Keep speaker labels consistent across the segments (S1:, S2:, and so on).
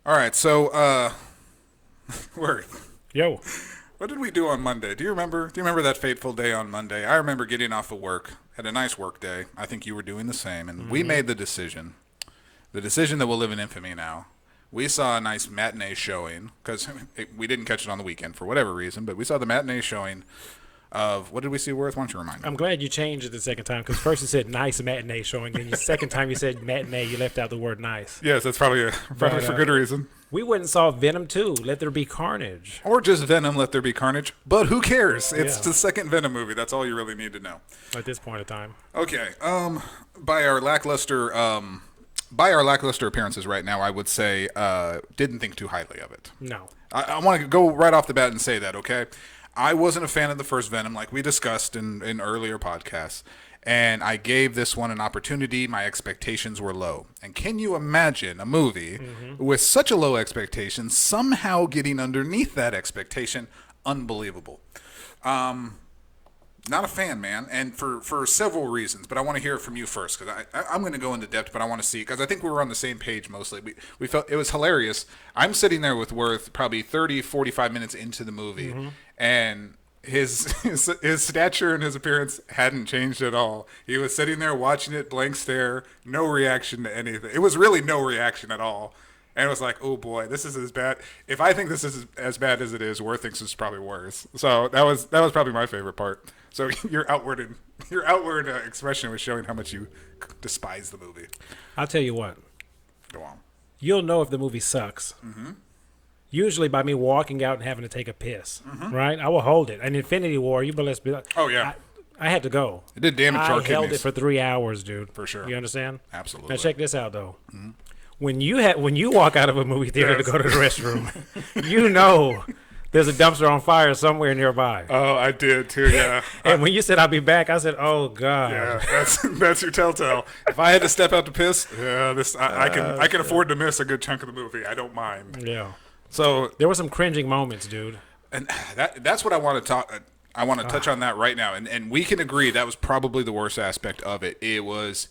S1: All right, so word.
S2: Yo.
S1: What did we do on Monday? Do you remember? Do you remember that fateful day on Monday? I remember getting off of work, had a nice work day. I think you were doing the same, and we made the decision that will live in infamy now. We saw a nice matinee showing because we didn't catch it on the weekend for whatever reason, but we saw the matinee showing of what did we see? Worth? Why don't you remind me?
S2: I'm glad you changed it the second time because first you said nice matinee showing, then the second time you said matinee, you left out the word nice.
S1: Yes, that's probably for good reason.
S2: We went and saw Venom 2, Let There Be Carnage.
S1: Or just Venom, Let There Be Carnage. But who cares? It's
S2: Yeah.
S1: the second Venom movie. That's all you really need to know.
S2: At this point in time.
S1: Okay. By our lackluster appearances right now, I would say didn't think too highly of it.
S2: No.
S1: I want to go right off the bat and say that, okay? I wasn't a fan of the first Venom, like we discussed in earlier podcasts, and I gave this one an opportunity. My expectations were low. And can you imagine a movie with such a low expectation somehow getting underneath that expectation? Unbelievable. Not a fan, man, and for several reasons, but I want to hear it from you first, because I'm going to go into depth, but I want to see, because I think we were on the same page mostly. We felt it was hilarious. I'm sitting there with Worth probably 30, 45 minutes into the movie, and his stature and his appearance hadn't changed at all. He was sitting there watching it, blank stare, no reaction to anything. It was really no reaction at all. And it was like, oh boy, this is as bad. If I think this is as bad as it is, Worth thinks it's probably worse. So that was probably my favorite part. So your outward expression was showing how much you despise the movie.
S2: I'll tell you what.
S1: Go on.
S2: You'll know if the movie sucks. Usually by me walking out and having to take a piss. Right? I will hold it. And Infinity War, you let's be like,
S1: Oh yeah,
S2: I had to go.
S1: it did damage to
S2: I
S1: our
S2: held it
S1: kidneys
S2: for 3 hours, dude.
S1: for sure.
S2: You understand?
S1: Absolutely.
S2: Now check this out, though. When you walk out of a movie theater
S1: Yes.
S2: to go to the restroom, you know there's a dumpster on fire somewhere nearby.
S1: Oh, I did too. Yeah.
S2: And when you said I'll be back, I said, "Oh God."
S1: Yeah, that's your telltale. If I had to step out to piss, yeah, I can afford to miss a good chunk of the movie. I don't mind.
S2: Yeah.
S1: So
S2: There were some cringing moments, dude.
S1: and that's what I want to talk. I want to touch on that right now, and we can agree that was probably the worst aspect of it. It was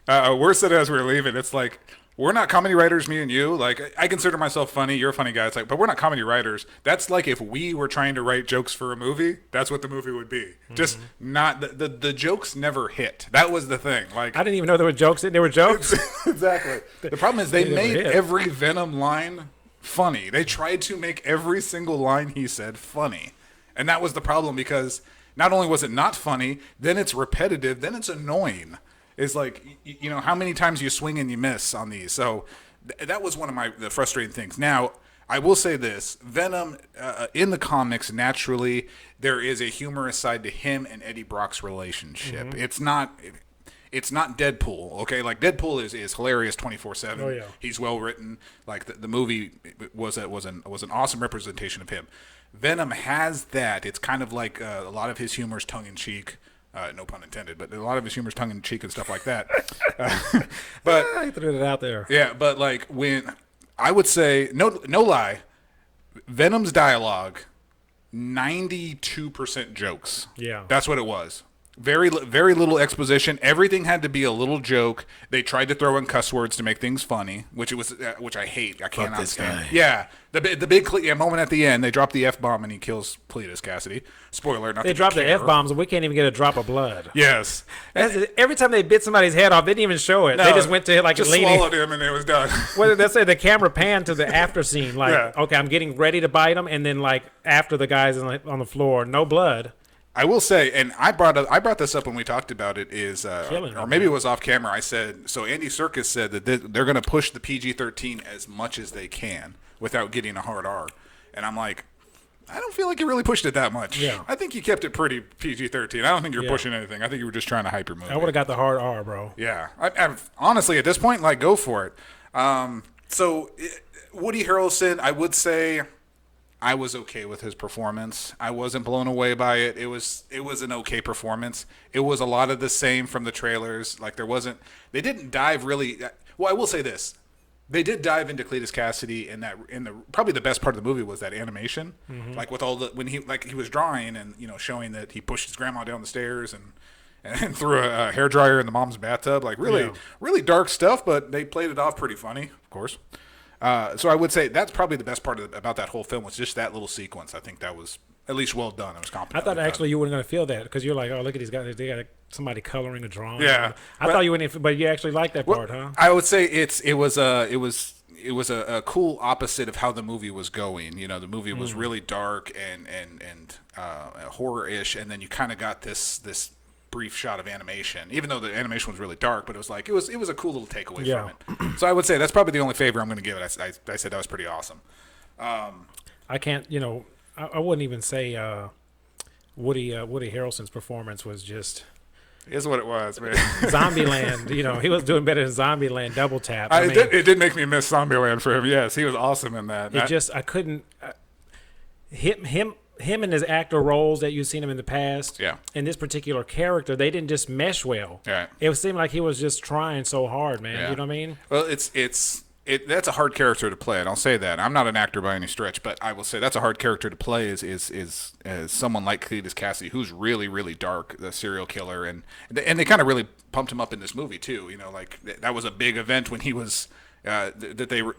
S1: Worse said as we were leaving, it's like we're not comedy writers, me and you. Like I consider myself funny. You're a funny guy. It's like, but we're not comedy writers. That's like if we were trying to write jokes for a movie. That's what the movie would be. Just not the jokes never hit. That was the thing. Like
S2: I didn't even know there were jokes. There were jokes.
S1: exactly. The problem is they
S2: They never
S1: made
S2: hit.
S1: every Venom line funny. They tried to make every single line he said funny. And that was the problem because not only was it not funny, then it's repetitive, then it's annoying. It's like, you know, how many times you swing and you miss on these. So that was one of the frustrating things. Now, I will say this. Venom, in the comics, naturally, there is a humorous side to him and Eddie Brock's relationship. It's not Deadpool, okay? Like Deadpool is hilarious 24/7.
S2: Oh, yeah.
S1: He's well written. Like the movie was an awesome representation of him. Venom has that. It's kind of like a lot of his humor's tongue in cheek. No pun intended, but a lot of his humor's tongue in cheek and stuff like that. But
S2: I threw it out there.
S1: yeah, but like when I would say no lie, Venom's dialogue 92% jokes.
S2: Yeah.
S1: That's what it was. Very little exposition. Everything had to be a little joke. They tried to throw in cuss words to make things funny, which I hate. I cannot
S3: this
S1: stand.
S3: guy.
S1: Yeah, the big moment at the end. They drop the F-bomb and he kills Cletus Cassidy. Spoiler. Not
S2: They
S1: that you
S2: dropped the
S1: care.
S2: F-bombs and we can't even get a drop of blood.
S1: Yes.
S2: Every time they bit somebody's head off, they didn't even show it. They
S1: No,
S2: just went to like
S1: just
S2: leaning.
S1: swallowed him and it was done.
S2: What did they say? The camera panned to the after scene. Like,
S1: Yeah.
S2: okay, I'm getting ready to bite him. And then like after the guy's on the floor, no blood.
S1: I will say, and I brought this up when we talked about it,
S2: Killing
S1: or
S2: him,
S1: maybe it was off camera. I said, so Andy Serkis said that they're going to push the PG-13 as much as they can without getting a hard R, and I'm like, I don't feel like you really pushed it that much.
S2: Yeah.
S1: I think you kept it pretty PG-13. I don't think you're
S2: Yeah.
S1: pushing anything. I think you were just trying to hype your movie.
S2: I would have got the hard R, bro.
S1: Yeah, honestly, at this point, like, go for it. Woody Harrelson, I would say I was okay with his performance. I wasn't blown away by it. It was an okay performance. It was a lot of the same from the trailers. Like they didn't dive really. Well, I will say this. They did dive into Cletus Cassidy probably the best part of the movie was that animation. Like with all when he was drawing and showing that he pushed his grandma down the stairs and threw a hairdryer in the mom's bathtub. Like really dark stuff, but they played it off pretty funny, of course. So I would say that's probably the best part about that whole film was just that little sequence. I think that was at least well done. I was confident.
S2: I thought actually you weren't going to feel that because you're like, oh, look at these guys. They got somebody coloring a drawing.
S1: Yeah.
S2: I thought you wouldn't, but you actually liked that part, huh?
S1: I would say it was a cool opposite of how the movie was going. You know, the movie was really dark and horror-ish, and then you kind of got this brief shot of animation. Even though the animation was really dark, but it was a cool little takeaway from it. So I would say that's probably the only favor I'm going to give it. I said that was pretty awesome.
S2: I can't, I wouldn't even say Woody Harrelson's performance was just.
S1: Is what it was, man.
S2: Zombieland, he was doing better than Zombieland Double Tap.
S1: It did make me miss Zombieland for him. Yes, he was awesome in that.
S2: I couldn't. Him and his actor roles that you've seen him in the past.
S1: Yeah.
S2: And this particular character, they didn't just mesh well.
S1: Yeah.
S2: It seemed like he was just trying so hard, man.
S1: Yeah.
S2: You know what I mean?
S1: Well, that's a hard character to play, and I'll say that. I'm not an actor by any stretch, but I will say that's a hard character to play is someone like Cletus Cassidy, who's really, really dark, the serial killer, and they kind of really pumped him up in this movie too. Like that was a big event when he was that they were.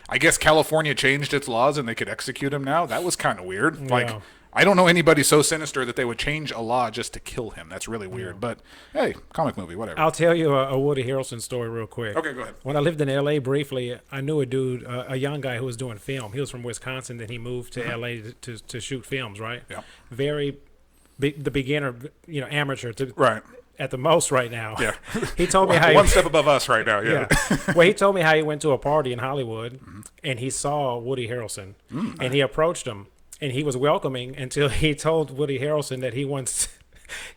S1: I guess California changed its laws and they could execute him now. That was kind of weird.
S2: Yeah.
S1: Like I don't know anybody so sinister that they would change a law just to kill him. That's really weird. But hey, comic movie, whatever.
S2: I'll tell you a Woody Harrelson story real quick.
S1: Okay, go ahead.
S2: When I lived in L.A. briefly, I knew a dude, a young guy who was doing film. He was from Wisconsin, then he moved to L.A. to shoot films, right?
S1: Yeah.
S2: The beginner, amateur.
S1: Right.
S2: At the most right now.
S1: Yeah.
S2: He told me
S1: one step above us right now. Yeah.
S2: Well, he told me how he went to a party in Hollywood and he saw Woody Harrelson and he approached him and he was welcoming until he told Woody Harrelson that he wants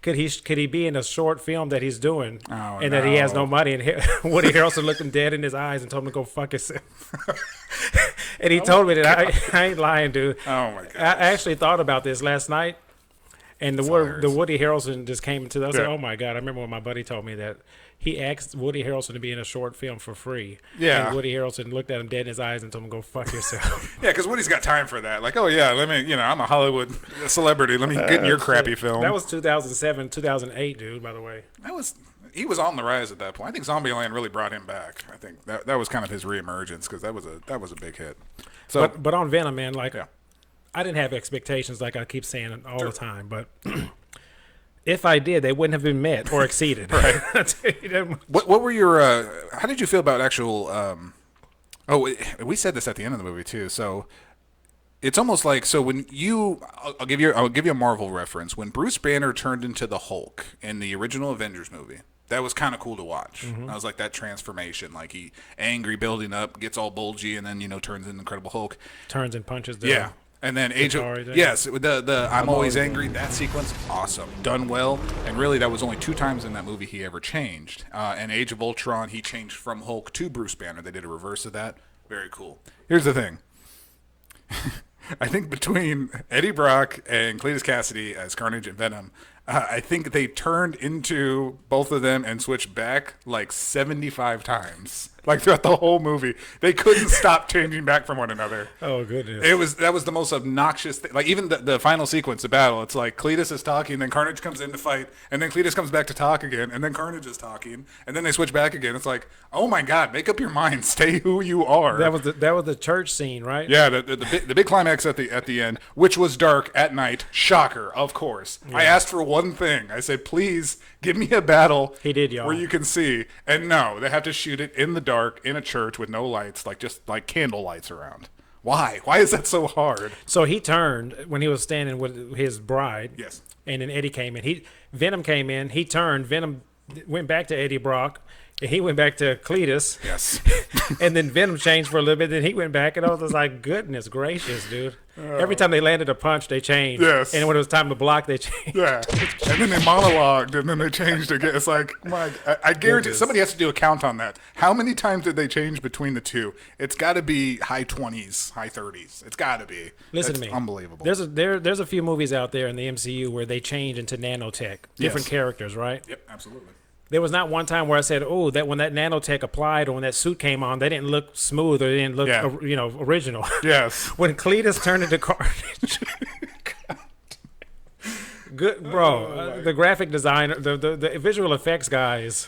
S2: could he be in a short film that he's doing that he has no money, and Woody Harrelson looked him dead in his eyes and told him to go fuck himself. And he told me that I ain't lying, dude.
S1: Oh my god.
S2: I actually thought about this last night. And the Woody Harrelson just came into that. I was like, oh my God. I remember when my buddy told me that he asked Woody Harrelson to be in a short film for free.
S1: Yeah.
S2: And Woody Harrelson looked at him dead in his eyes and told him, go fuck yourself.
S1: Yeah, because Woody's got time for that. Like, oh yeah, let me, I'm a Hollywood celebrity. Let me get in your crappy film.
S2: That was 2007, 2008, dude, by the way.
S1: He was on the rise at that point. I think Zombieland really brought him back. I think that was kind of his reemergence because that was a big hit. So,
S2: but on Venom, man, like,
S1: yeah.
S2: I didn't have expectations like I keep saying all the time, but if I did, they wouldn't have been met or exceeded.
S1: Right. What were your? How did you feel about actual? We said this at the end of the movie too. So it's almost like when I'll give you a Marvel reference. When Bruce Banner turned into the Hulk in the original Avengers movie, that was kind of cool to watch. I was like that transformation, like he angry building up, gets all bulgy, and then turns into Incredible Hulk.
S2: Turns and punches.
S1: And then the I'm always angry. That sequence, awesome, done well, and really that was only 2 times in that movie he ever changed. And Age of Ultron, he changed from Hulk to Bruce Banner. They did a reverse of that. Very cool. Here's the thing. I think between Eddie Brock and Cletus Cassidy as Carnage and Venom, I think they turned into both of them and switched back like 75 times. Like throughout the whole movie, they couldn't stop changing back from one another.
S2: Oh goodness!
S1: That was the most obnoxious thing. Like even the final sequence, the battle. It's like Cletus is talking, then Carnage comes in to fight, and then Cletus comes back to talk again, and then Carnage is talking, and then they switch back again. It's like, oh my God, make up your mind, stay who you are.
S2: That was the church scene, right?
S1: Yeah, the big climax at the end, which was dark at night. Shocker, of course. Yeah. I asked for one thing. I said, please give me a battle.
S2: He did, y'all.
S1: Where you can see, and no, they have to shoot it in the dark in a church with no lights, just like candle lights around. Why is that so hard?
S2: So he turned when he was standing with his bride.
S1: Yes.
S2: And then Eddie came in. Venom came in. He turned. Venom went back to Eddie Brock. And he went back to Cletus.
S1: Yes.
S2: And then Venom changed for a little bit. Then he went back, and I was like, goodness gracious, dude. Every time they landed a punch, they changed.
S1: Yes.
S2: And when it was time to block, they changed.
S1: Yeah. And then they monologued, and then they changed again. It's like, I guarantee somebody has to do a count on that. How many times did they change between the two? It's got to be high 20s, high 30s. It's got to be.
S2: Listen to me.
S1: Unbelievable.
S2: There's a few movies out there in the MCU where they change into nanotech, different characters, right?
S1: Yep, absolutely.
S2: There was not one time where I said, "Oh, that when that nanotech applied or when that suit came on, they didn't look smooth or they didn't look, original."
S1: Yes.
S2: When Cletus turned into Carnage, Good, bro. The graphic designer, the visual effects guys.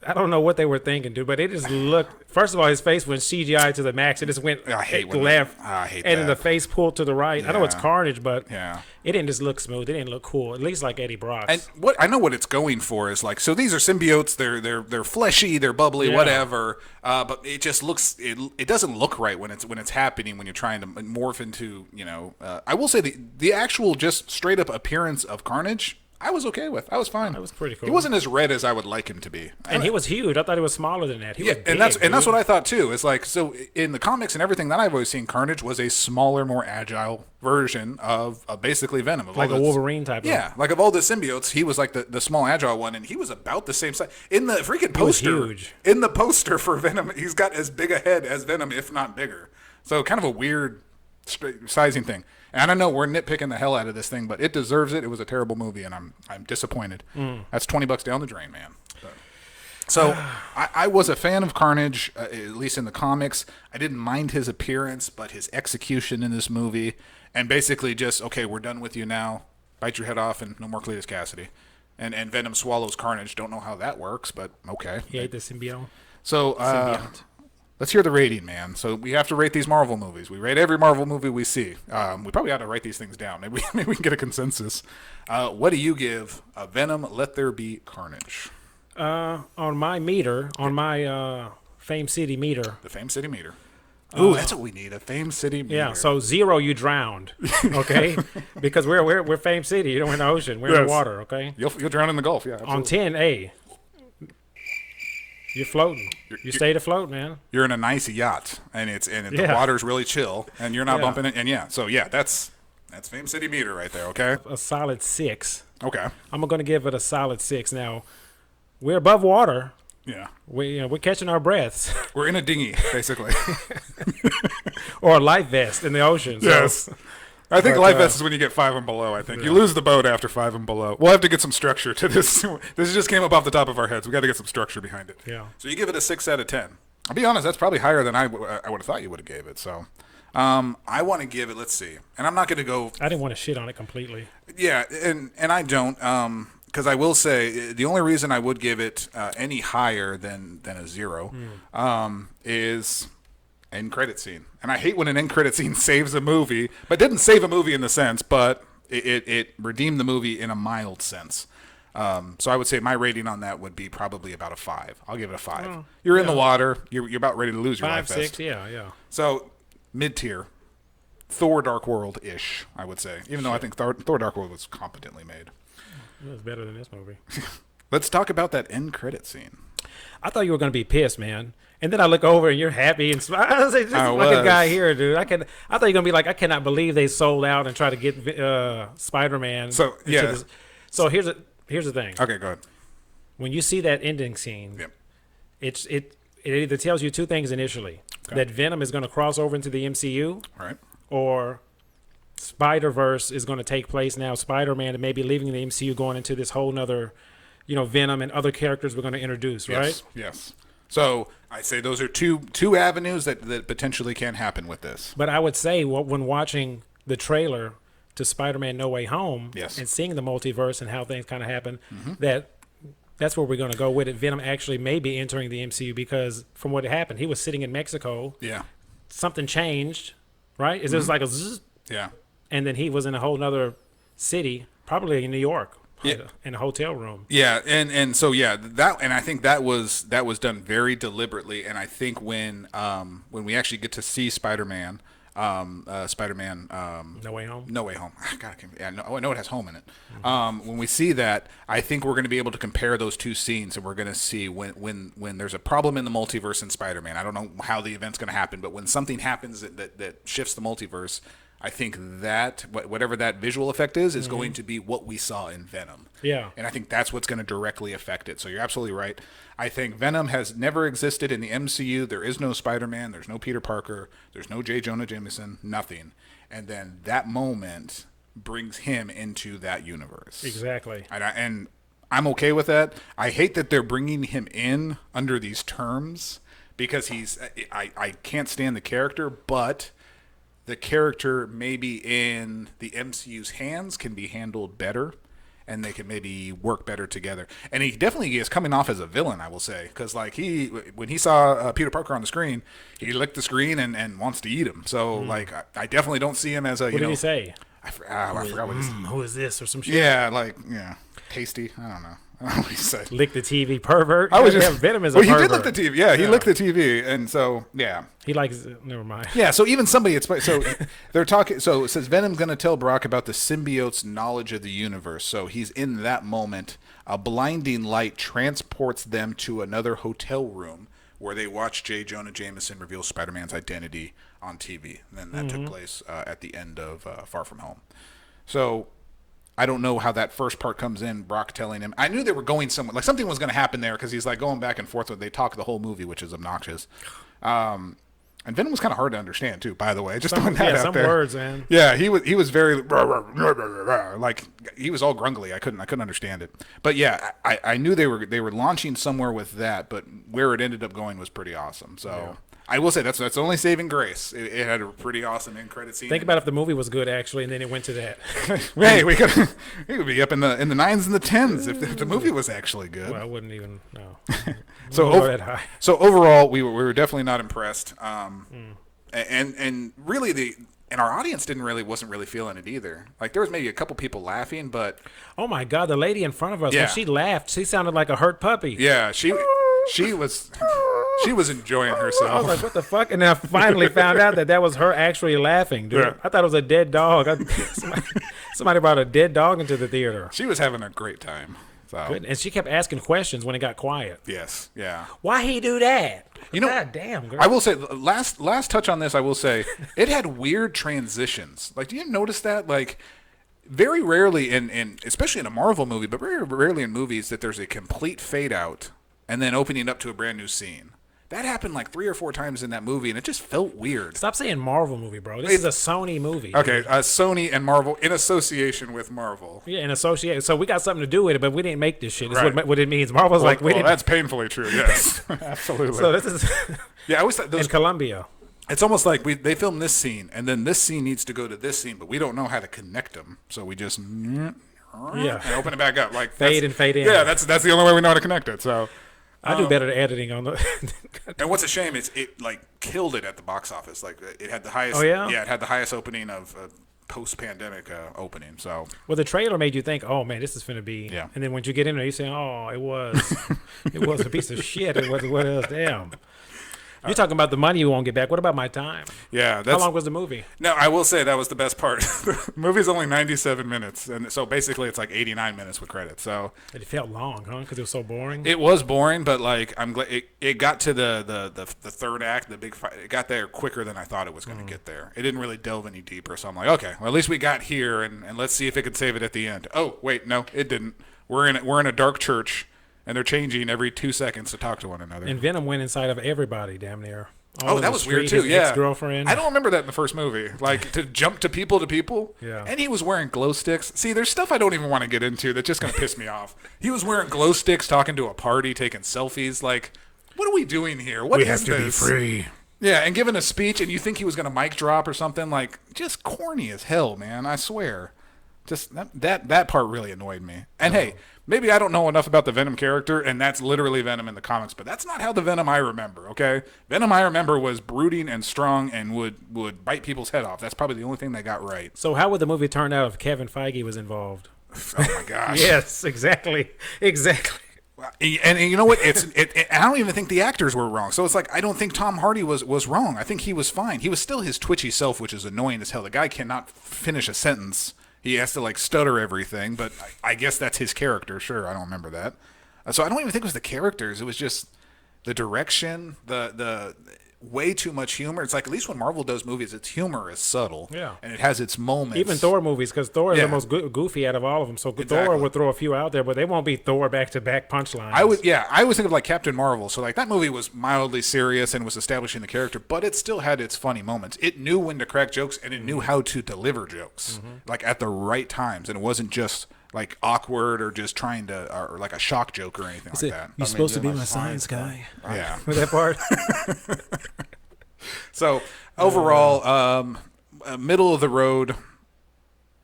S2: I don't know what they were thinking, dude, but it just looked. First of all, his face went CGI to the max. It just went
S1: I hate when
S2: left,
S1: I hate
S2: and
S1: that.
S2: then the face pulled to the right. I know it's
S1: Yeah.
S2: Carnage, but
S1: Yeah.
S2: it didn't just look smooth. It didn't look cool. At least like Eddie Brock's.
S1: And what I know what it's going for is like, so these are symbiotes. They're fleshy. They're bubbly.
S2: Yeah.
S1: Whatever. But it just looks. It doesn't look right when it's happening when you're trying to morph into. I will say the actual just straight up appearance of Carnage, I was okay with. I was fine.
S2: That was pretty cool.
S1: He wasn't as red as I would like him to be.
S2: And he was huge. I thought he was smaller than that. He was big,
S1: and that's
S2: dude.
S1: what I thought too. It's like, so in the comics and everything that I've always seen, Carnage was a smaller, more agile version of basically Venom. Of
S2: like
S1: all
S2: a
S1: the-
S2: Wolverine type.
S1: Yeah, like of all the symbiotes, he was like the small, agile one, and he was about the same size. In the freaking
S2: was
S1: poster,
S2: huge.
S1: in the poster for Venom, he's got as big a head as Venom, if not bigger. So kind of a weird sizing thing. And I know we're nitpicking the hell out of this thing, but it deserves it. It was a terrible movie, and I'm disappointed. That's $20 down the drain, man. So I was a fan of Carnage, at least in the comics. I didn't mind his appearance, but his execution in this movie, and basically just, okay, we're done with you now. Bite your head off, and no more Cletus Cassidy. And Venom swallows Carnage. Don't know how that works, but okay.
S2: He ate the symbiote.
S1: So let's hear the rating, man. So we have to rate these Marvel movies. We rate every Marvel movie we see. We probably ought to write these things down. Maybe we can get a consensus. What do you give Venom, Let There Be Carnage?
S2: On my meter, on my Fame City meter.
S1: The Fame City meter. Ooh, that's what we need, a Fame City meter.
S2: Yeah, so 0, you drowned, okay? Because we're Fame City. You don't in the ocean. We're in
S1: Yes.
S2: the water, okay?
S1: You'll drown in the Gulf, yeah. Absolutely.
S2: On 10, A, you're floating. You stayed afloat, man.
S1: You're in a nice yacht, and the
S2: Yeah.
S1: water's really chill, and you're not
S2: Yeah.
S1: bumping it. And that's Fame City meter right there, okay?
S2: A solid 6.
S1: Okay.
S2: I'm going to give it a solid 6. Now, we're above water.
S1: Yeah.
S2: We're catching our breaths.
S1: We're in a dinghy, basically.
S2: Or a life vest in the ocean. So.
S1: Yes. I think
S2: But,
S1: life vest is when you get 5 and below, I think. You lose the boat after 5 and below. We'll have to get some structure to this. This just came up off the top of our heads. We got to get some structure behind it.
S2: Yeah.
S1: So you give it a 6 out of 10. I'll be honest, that's probably higher than I would have thought you would have gave it. So I want to give it, let's see. And I'm not going to go.
S2: I didn't want to shit on it completely.
S1: Yeah, and I don't. Because I will say the only reason I would give it any higher than a 0 is end credit scene. And I hate when an end credit scene saves a movie, but didn't save a movie in the sense, but it redeemed the movie in a mild sense. So I would say my rating on that would be probably about a 5. I'll give it a 5.
S2: Oh,
S1: You're in the water. You're about ready to lose your
S2: 5,
S1: life vest.
S2: 6, yeah.
S1: So mid-tier. Thor Dark World-ish, I would say. Even though I think Thor Dark World was competently made.
S2: It was better than this movie.
S1: Let's talk about that end credit scene.
S2: I thought you were going to be pissed, man. And then I look over and you're happy and I was like, this
S1: I
S2: fucking
S1: was.
S2: guy here, dude. I thought you were going to be like, I cannot believe they sold out and try to get Spider-Man.
S1: So,
S2: into
S1: yeah.
S2: this. So here's the thing.
S1: Okay, go ahead.
S2: When you see that ending scene,
S1: Yep.
S2: it either tells you two things initially.
S1: Okay.
S2: That Venom is going to cross over into the MCU
S1: All right.
S2: or Spider-Verse is going to take place now. Spider-Man may be leaving the MCU going into this whole nother, Venom and other characters we're going to introduce, right?
S1: Yes. Yes. So I say those are two avenues that potentially can happen with this.
S2: But I would say when watching the trailer to Spider-Man No Way Home
S1: Yes.
S2: and seeing the multiverse and how things kind of happen, that's where we're going to go with it. Venom actually may be entering the MCU because from what happened, he was sitting in Mexico.
S1: Yeah.
S2: Something changed, right? It was like a zzz,
S1: Yeah.
S2: and then he was in a whole nother city, probably in New York,
S1: Yeah.
S2: in a hotel room.
S1: Yeah, and so that I think that was done very deliberately, and I think when we actually get to see Spider-Man,
S2: No Way Home.
S1: No Way Home. God, I know it has home in it. When we see that, I think we're going to be able to compare those two scenes, and we're going to see when there's a problem in the multiverse in Spider-Man. I don't know how the event's going to happen, but when something happens that shifts the multiverse, I think that whatever that visual effect is going to be what we saw in Venom.
S2: Yeah.
S1: And I think that's what's going to directly affect it. So you're absolutely right. I think Venom has never existed in the MCU. There is no Spider-Man. There's no Peter Parker. There's no J. Jonah Jameson. Nothing. And then that moment brings him into that universe.
S2: Exactly.
S1: And I'm okay with that. I hate that they're bringing him in under these terms because I can't stand the character, but the character maybe in the MCU's hands can be handled better, and they can maybe work better together. And he definitely is coming off as a villain, I will say, because like when he saw Peter Parker on the screen, he licked the screen and wants to eat him. So like I definitely don't see him as a
S2: What did he say?
S1: I forgot what he said.
S2: Who is this or some shit?
S1: Yeah, tasty. I don't know. I don't know what he said.
S2: Lick the TV, pervert.
S1: I was just
S2: Venom is a
S1: well,
S2: pervert.
S1: he did lick the TV. Yeah, he licked the TV, and so yeah.
S2: He likes. Never mind.
S1: Yeah, so even somebody, so they're talking. So it says Venom's going to tell Brock about the symbiote's knowledge of the universe. So he's in that moment. A blinding light transports them to another hotel room where they watch J. Jonah Jameson reveal Spider-Man's identity on TV. And then that took place at the end of Far From Home. So I don't know how that first part comes in. Brock telling him. I knew they were going somewhere. Like something was going to happen there because he's like going back and forth. They talk the whole movie, which is obnoxious. And Venom was kind of hard to understand too. By the way, just throwing that out
S2: some
S1: there.
S2: words, man.
S1: Yeah, he was very like he was all grungly. I couldn't understand it. But yeah, I knew they were launching somewhere with that. But where it ended up going was pretty awesome. So. Yeah. I will say that's the only saving grace. It had a pretty awesome end credit scene.
S2: Think about if the movie was good actually, and then it went to that.
S1: Hey, we could be up in the 9s and the 10s if the movie was actually good.
S2: Well, I wouldn't even know.
S1: So overall, we were definitely not impressed. And really and our audience wasn't really feeling it either. Like there was maybe a couple people laughing, but
S2: oh my god, the lady in front of us
S1: yeah.
S2: when she laughed, she sounded like a hurt puppy.
S1: Yeah, she was enjoying herself.
S2: I was like, what the fuck? And then I finally found out that was her actually laughing, dude. Yeah. I thought it was a dead dog. Somebody brought a dead dog into the theater.
S1: She was having a great time. So.
S2: Good. And she kept asking questions when it got quiet.
S1: Yes, yeah.
S2: Why he do that?
S1: You know,
S2: God damn, girl.
S1: I will say, last touch on this, I will say, it had weird transitions. Like, do you notice that? Like, very rarely, especially in a Marvel movie, but very rarely in movies, that there's a complete fade out and then opening up to a brand new scene. That happened like 3 or 4 times in that movie, and it just felt weird.
S2: Stop saying Marvel movie, bro. This is a Sony movie.
S1: Okay, Sony and Marvel in association with Marvel.
S2: Yeah, in association. So we got something to do with it, but we didn't make this shit. That's
S1: right.
S2: what it means. Marvel's we didn't.
S1: That's painfully true, yes. Absolutely.
S2: So this is
S1: yeah, I always thought
S2: in Colombia.
S1: It's almost like they filmed this scene, and then this scene needs to go to this scene, but we don't know how to connect them, so we just and open it back up. Like
S2: fade and fade in.
S1: Yeah, that's the only way we know how to connect it, so...
S2: I do better at editing on the.
S1: And what's a shame is it like killed it at the box office. Like it had the highest.
S2: Oh yeah.
S1: Yeah, it had the highest opening of post-pandemic opening. So.
S2: Well, the trailer made you think, "Oh man, this is finna be."
S1: Yeah.
S2: And then when you get in there, you say, "Oh, it was a piece of shit. It was what else? Damn." You're talking about the money you won't get back. What about my time?
S1: Yeah.
S2: How long was the movie?
S1: No, I will say that was the best part. The movie's only 97 minutes, and so basically it's like 89 minutes with credits. So
S2: it felt long, huh? Because it was so boring.
S1: It was boring, but like I'm glad it got to the third act, the big fight. It got there quicker than I thought it was going to get there. It didn't really delve any deeper, so I'm like, okay, well at least we got here, and let's see if it could save it at the end. Oh wait, no, it didn't. We're in a dark church. And they're changing every 2 seconds to talk to one another.
S2: And Venom went inside of everybody, damn near.
S1: That was weird too. Yeah,
S2: ex-girlfriend.
S1: I don't remember that in the first movie. Like to jump to people.
S2: Yeah.
S1: And he was wearing glow sticks. See, there's stuff I don't even want to get into that's just gonna piss me off. He was wearing glow sticks, talking to a party, taking selfies. Like, what are we doing here? What
S2: we
S1: is
S2: have to
S1: this?
S2: be free.
S1: Yeah, and giving a speech, and you think he was gonna mic drop or something. Like, just corny as hell, man. I swear. Just that part really annoyed me. And hey, maybe I don't know enough about the Venom character, and that's literally Venom in the comics, but that's not how the Venom I remember, okay? Venom I remember was brooding and strong and would bite people's head off. That's probably the only thing they got right.
S2: So how would the movie turn out if Kevin Feige was involved?
S1: Oh, my gosh.
S2: Yes, exactly.
S1: And you know what? I don't even think the actors were wrong. So it's like I don't think Tom Hardy was wrong. I think he was fine. He was still his twitchy self, which is annoying as hell. The guy cannot finish a sentence. He has to like stutter everything, but I guess that's his character. Sure, I don't remember that. So I don't even think it was the characters. It was just the direction, the way too much humor. It's like at least when Marvel does movies, its humor is subtle.
S2: Yeah.
S1: And it has its moments.
S2: Even Thor movies, because Thor is the most goofy out of all of them. So Thor would throw a few out there, but they won't be Thor back-to-back punchlines.
S1: I was thinking of like Captain Marvel. So like that movie was mildly serious and was establishing the character, but it still had its funny moments. It knew when to crack jokes and it knew how to deliver jokes like at the right times. And it wasn't just like awkward or just trying to, or like a shock joke or anything like that.
S2: You're supposed to be my science guy.
S1: Yeah.
S2: With that part.
S1: So overall, middle of the road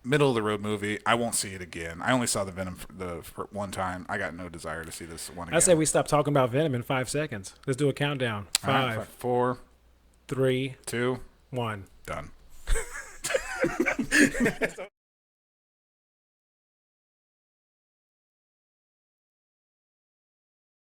S1: movie. I won't see it again. I only saw the Venom for one time. I got no desire to see this one again.
S2: I say we stop talking about Venom in 5 seconds. Let's do a countdown.
S1: All right,
S2: 5,
S1: 4,
S2: 3,
S1: 2,
S2: 1.
S1: done.